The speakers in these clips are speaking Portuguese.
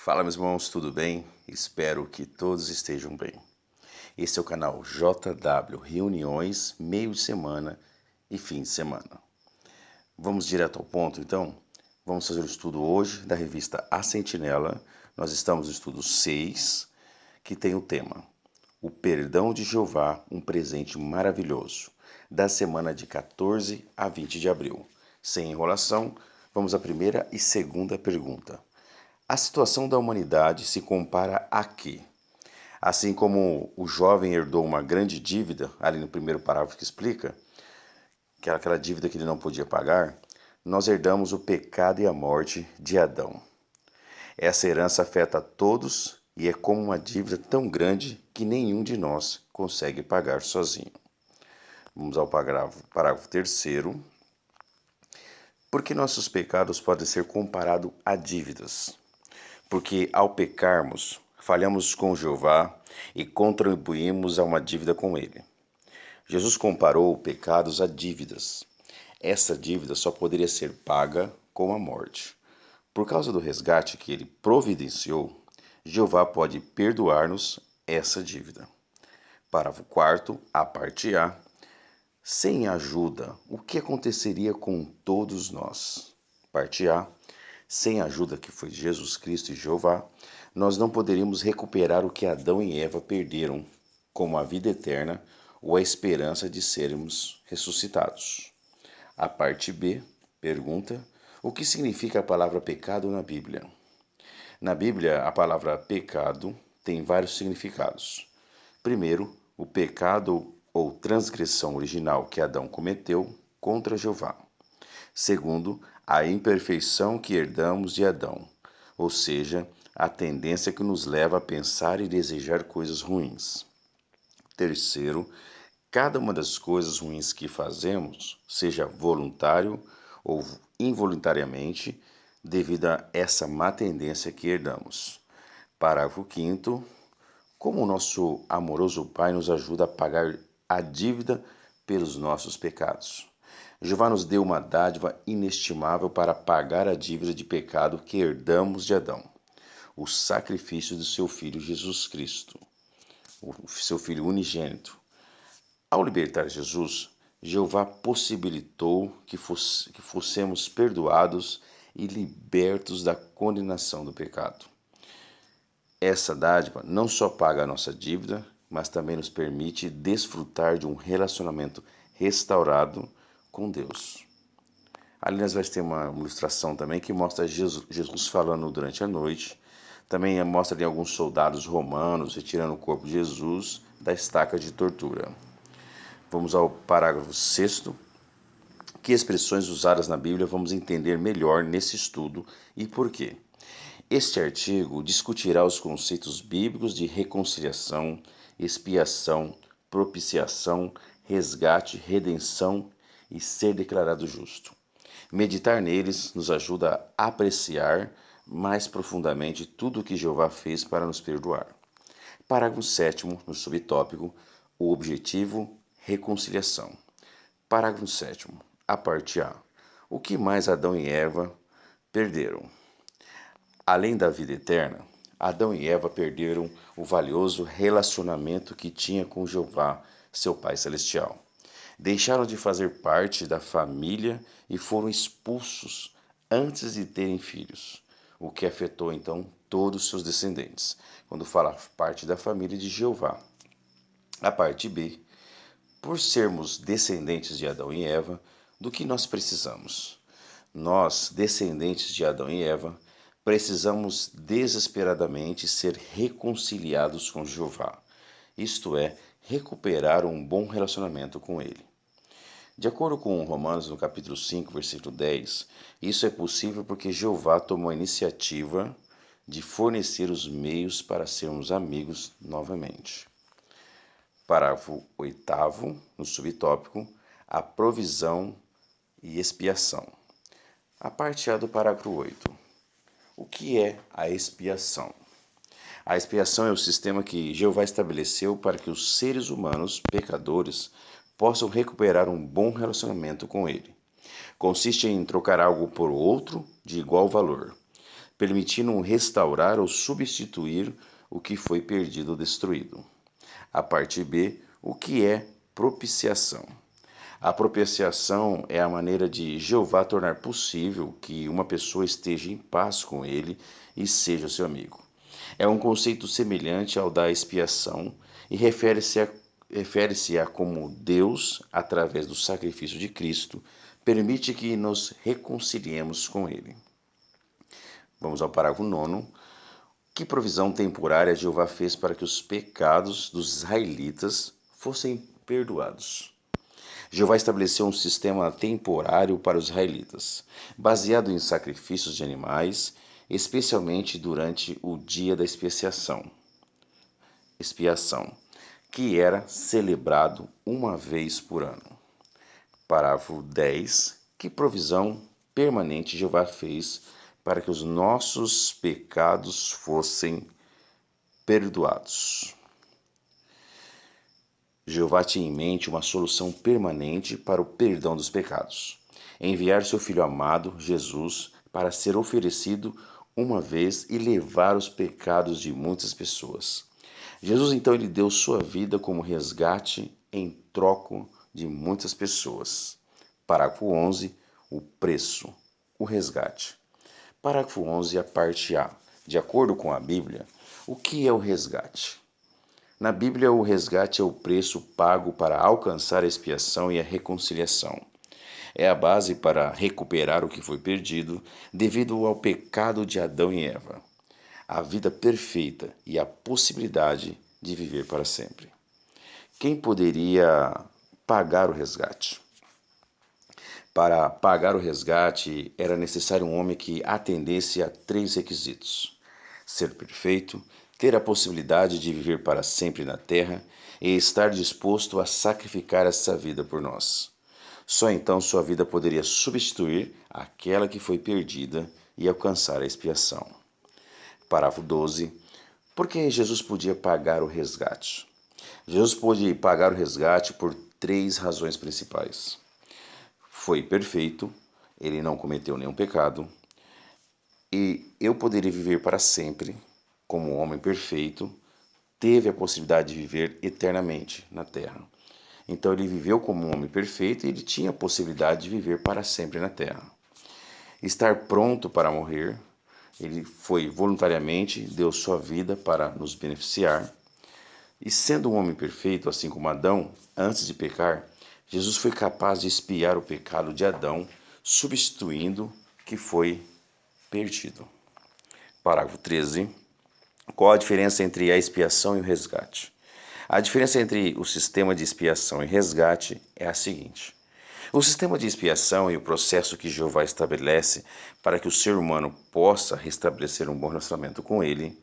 Fala, meus irmãos, tudo bem? Espero que todos estejam bem. Esse é o canal JW Reuniões, meio de semana e fim de semana. Vamos direto ao ponto, então? Vamos fazer o estudo hoje da revista A Sentinela. Nós estamos no estudo 6, que tem o tema O Perdão de Jeová, um presente maravilhoso, da semana de 14 a 20 de abril. Sem enrolação, vamos à primeira e segunda pergunta. A situação da humanidade se compara a quê? Assim como o jovem herdou uma grande dívida, ali no primeiro parágrafo que explica, que era aquela dívida que ele não podia pagar, nós herdamos o pecado e a morte de Adão. Essa herança afeta a todos e é como uma dívida tão grande que nenhum de nós consegue pagar sozinho. Vamos ao parágrafo terceiro. Por que nossos pecados podem ser comparados a dívidas? Porque ao pecarmos, falhamos com Jeová e contribuímos a uma dívida com ele. Jesus comparou pecados a dívidas. Essa dívida só poderia ser paga com a morte. Por causa do resgate que ele providenciou, Jeová pode perdoar-nos essa dívida. Parágrafo 4º, a parte A. Sem ajuda, o que aconteceria com todos nós? Parte A. Sem a ajuda que foi Jesus Cristo e Jeová, nós não poderíamos recuperar o que Adão e Eva perderam, como a vida eterna ou a esperança de sermos ressuscitados. A parte B pergunta: o que significa a palavra pecado na Bíblia? Na Bíblia, a palavra pecado tem vários significados. Primeiro, o pecado ou transgressão original que Adão cometeu contra Jeová. Segundo, a imperfeição que herdamos de Adão, ou seja, a tendência que nos leva a pensar e desejar coisas ruins. Terceiro, cada uma das coisas ruins que fazemos, seja voluntário ou involuntariamente, devido a essa má tendência que herdamos. Parágrafo 5º. Como o nosso amoroso Pai nos ajuda a pagar a dívida pelos nossos pecados? Jeová nos deu uma dádiva inestimável para pagar a dívida de pecado que herdamos de Adão, o sacrifício do seu Filho Jesus Cristo, o seu Filho unigênito. Ao libertar Jesus, Jeová possibilitou que fossemos perdoados e libertos da condenação do pecado. Essa dádiva não só paga a nossa dívida, mas também nos permite desfrutar de um relacionamento restaurado com Deus. Ali nós vamos ter uma ilustração também que mostra Jesus falando durante a noite. Também mostra ali alguns soldados romanos retirando o corpo de Jesus da estaca de tortura. Vamos ao parágrafo 6º. Que expressões usadas na Bíblia vamos entender melhor nesse estudo e por quê? Este artigo discutirá os conceitos bíblicos de reconciliação, expiação, propiciação, resgate, redenção e ser declarado justo. Meditar neles nos ajuda a apreciar mais profundamente tudo o que Jeová fez para nos perdoar. Parágrafo 7º, no subtópico, o objetivo, reconciliação. Parágrafo 7º, a parte A. O que mais Adão e Eva perderam? Além da vida eterna, Adão e Eva perderam o valioso relacionamento que tinha com Jeová, seu Pai Celestial. Deixaram de fazer parte da família e foram expulsos antes de terem filhos, o que afetou então todos os seus descendentes, quando fala parte da família de Jeová. A parte B, por sermos descendentes de Adão e Eva, do que nós precisamos? Nós, descendentes de Adão e Eva, precisamos desesperadamente ser reconciliados com Jeová, isto é, recuperar um bom relacionamento com Ele. De acordo com Romanos, no capítulo 5, versículo 10, isso é possível porque Jeová tomou a iniciativa de fornecer os meios para sermos amigos novamente. Parágrafo 8º, no subtópico, a provisão e expiação. A parte A do parágrafo 8. O que é a expiação? A expiação é o sistema que Jeová estabeleceu para que os seres humanos, pecadores, possam recuperar um bom relacionamento com Ele. Consiste em trocar algo por outro de igual valor. permitindo restaurar ou substituir o que foi perdido ou destruído. A parte B, o que é propiciação? A propiciação é a maneira de Jeová tornar possível que uma pessoa esteja em paz com ele e seja seu amigo. É um conceito semelhante ao da expiação e refere-se a como Deus, através do sacrifício de Cristo, permite que nos reconciliemos com ele. Vamos ao parágrafo 9. Que provisão temporária Jeová fez para que os pecados dos israelitas fossem perdoados? Jeová estabeleceu um sistema temporário para os israelitas, baseado em sacrifícios de animais, especialmente durante o dia da expiação, que era celebrado uma vez por ano. Parágrafo 10. Que provisão permanente Jeová fez para que os nossos pecados fossem perdoados? Jeová tinha em mente uma solução permanente para o perdão dos pecados. Enviar seu Filho amado, Jesus, para ser oferecido uma vez e levar os pecados de muitas pessoas. Jesus, então, ele deu sua vida como resgate em troco de muitas pessoas. Parágrafo 11. O preço, o resgate. Parágrafo 11, a parte A. De acordo com a Bíblia, o que é o resgate? Na Bíblia, o resgate é o preço pago para alcançar a expiação e a reconciliação. É a base para recuperar o que foi perdido devido ao pecado de Adão e Eva, a vida perfeita e a possibilidade de viver para sempre. Quem poderia pagar o resgate? Para pagar o resgate, era necessário um homem que atendesse a 3 requisitos: ser perfeito, ter a possibilidade de viver para sempre na terra e estar disposto a sacrificar essa vida por nós. Só então sua vida poderia substituir aquela que foi perdida e alcançar a expiação. Parágrafo 12. Por que Jesus podia pagar o resgate? Jesus pôde pagar o resgate por 3 razões principais. Foi perfeito, ele não cometeu nenhum pecado, e eu poderia viver para sempre como um homem perfeito, teve a possibilidade de viver eternamente na terra. Então ele viveu como um homem perfeito e ele tinha a possibilidade de viver para sempre na terra. Estar pronto para morrer, ele foi voluntariamente, deu sua vida para nos beneficiar. E sendo um homem perfeito, assim como Adão, antes de pecar, Jesus foi capaz de expiar o pecado de Adão, substituindo o que foi perdido. Parágrafo 13. Qual a diferença entre a expiação e o resgate? A diferença entre o sistema de expiação e resgate é a seguinte: o sistema de expiação e o processo que Jeová estabelece para que o ser humano possa restabelecer um bom relacionamento com ele.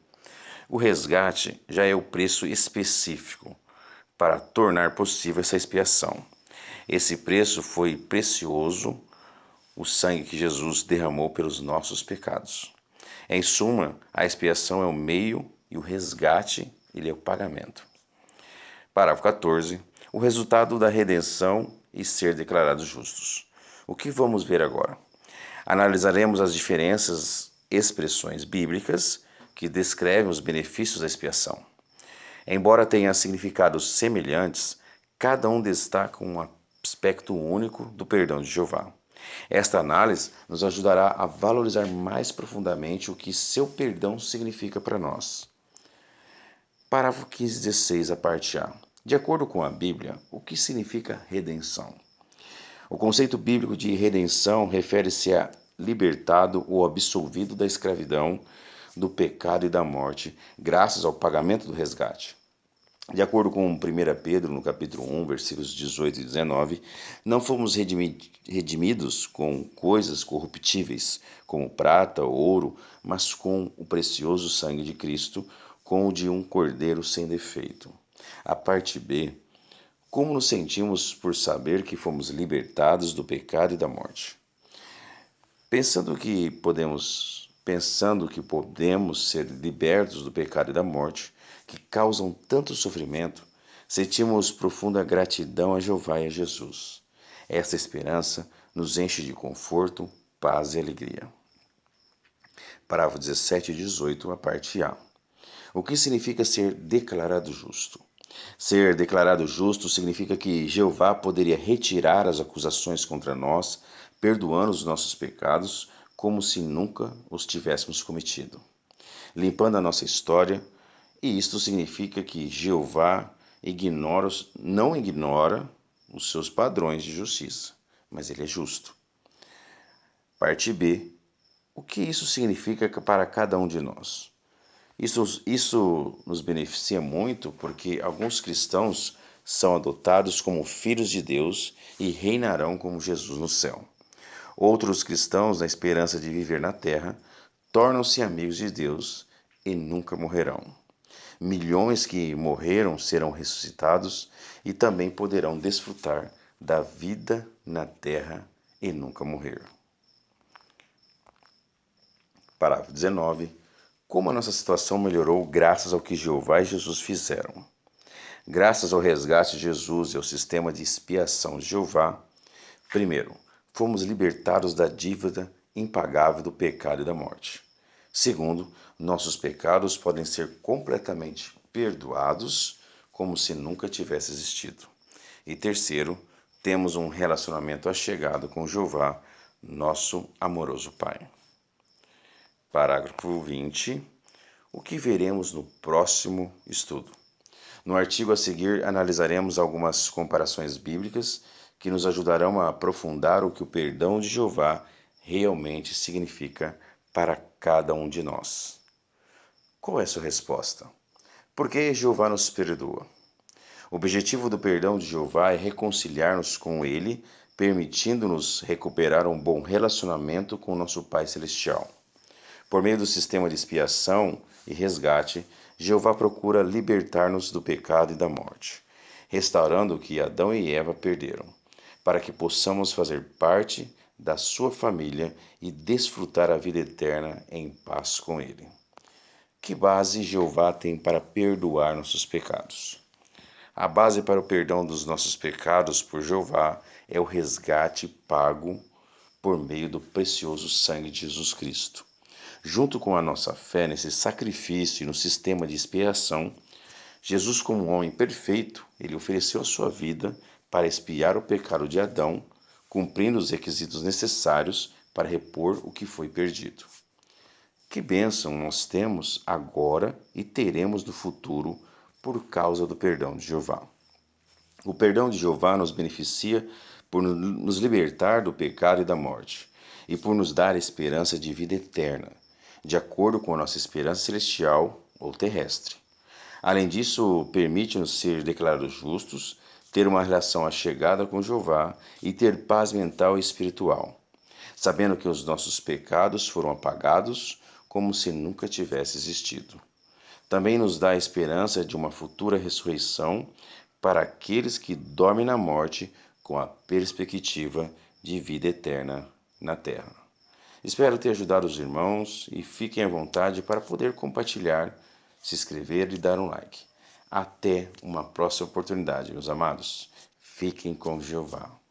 O resgate já é o preço específico para tornar possível essa expiação. Esse preço foi precioso, o sangue que Jesus derramou pelos nossos pecados. Em suma, a expiação é o meio e o resgate, ele é o pagamento. Parágrafo 14. O resultado da redenção e ser declarados justos. O que vamos ver agora? Analisaremos as diferentes expressões bíblicas que descrevem os benefícios da expiação. Embora tenham significados semelhantes, cada um destaca um aspecto único do perdão de Jeová. Esta análise nos ajudará a valorizar mais profundamente o que seu perdão significa para nós. Parágrafo 15:16, a parte A. De acordo com a Bíblia, o que significa redenção? O conceito bíblico de redenção refere-se a libertado ou absolvido da escravidão, do pecado e da morte, graças ao pagamento do resgate. De acordo com 1 Pedro, no capítulo 1, versículos 18 e 19, não fomos redimidos com coisas corruptíveis, como prata ou ouro, mas com o precioso sangue de Cristo, com o de um cordeiro sem defeito. A parte B, como nos sentimos por saber que fomos libertados do pecado e da morte? Pensando que podemos ser libertos do pecado e da morte, que causam tanto sofrimento, sentimos profunda gratidão a Jeová e a Jesus. Essa esperança nos enche de conforto, paz e alegria. Parágrafo 17 e 18, a parte A. O que significa ser declarado justo? Ser declarado justo significa que Jeová poderia retirar as acusações contra nós, perdoando os nossos pecados, como se nunca os tivéssemos cometido, limpando a nossa história, e isto significa que Jeová não ignora os seus padrões de justiça, mas ele é justo. Parte B. O que isso significa para cada um de nós? Isso nos beneficia muito porque alguns cristãos são adotados como filhos de Deus e reinarão como Jesus no céu. Outros cristãos, na esperança de viver na terra, tornam-se amigos de Deus e nunca morrerão. Milhões que morreram serão ressuscitados e também poderão desfrutar da vida na terra e nunca morrer. Parágrafo 19. Como a nossa situação melhorou graças ao que Jeová e Jesus fizeram. Graças ao resgate de Jesus e ao sistema de expiação de Jeová, primeiro, fomos libertados da dívida impagável do pecado e da morte. Segundo, nossos pecados podem ser completamente perdoados, como se nunca tivesse existido. E terceiro, temos um relacionamento achegado com Jeová, nosso amoroso Pai. Parágrafo 20. O que veremos no próximo estudo? No artigo a seguir, analisaremos algumas comparações bíblicas que nos ajudarão a aprofundar o que o perdão de Jeová realmente significa para cada um de nós. Qual é a sua resposta? Por que Jeová nos perdoa? O objetivo do perdão de Jeová é reconciliar-nos com Ele, permitindo-nos recuperar um bom relacionamento com o nosso Pai Celestial. Por meio do sistema de expiação e resgate, Jeová procura libertar-nos do pecado e da morte, restaurando o que Adão e Eva perderam, para que possamos fazer parte da sua família e desfrutar a vida eterna em paz com Ele. Que base Jeová tem para perdoar nossos pecados? A base para o perdão dos nossos pecados por Jeová é o resgate pago por meio do precioso sangue de Jesus Cristo. Junto com a nossa fé nesse sacrifício e no sistema de expiação, Jesus, como um homem perfeito, ele ofereceu a sua vida para expiar o pecado de Adão, cumprindo os requisitos necessários para repor o que foi perdido. Que bênção nós temos agora e teremos no futuro por causa do perdão de Jeová. O perdão de Jeová nos beneficia por nos libertar do pecado e da morte, e por nos dar a esperança de vida eterna, de acordo com a nossa esperança celestial ou terrestre. Além disso, permite-nos ser declarados justos, ter uma relação achegada com Jeová e ter paz mental e espiritual, sabendo que os nossos pecados foram apagados como se nunca tivesse existido. Também nos dá a esperança de uma futura ressurreição para aqueles que dormem na morte com a perspectiva de vida eterna na terra. Espero ter ajudado os irmãos e fiquem à vontade para poder compartilhar, se inscrever e dar um like. Até uma próxima oportunidade, meus amados. Fiquem com Jeová.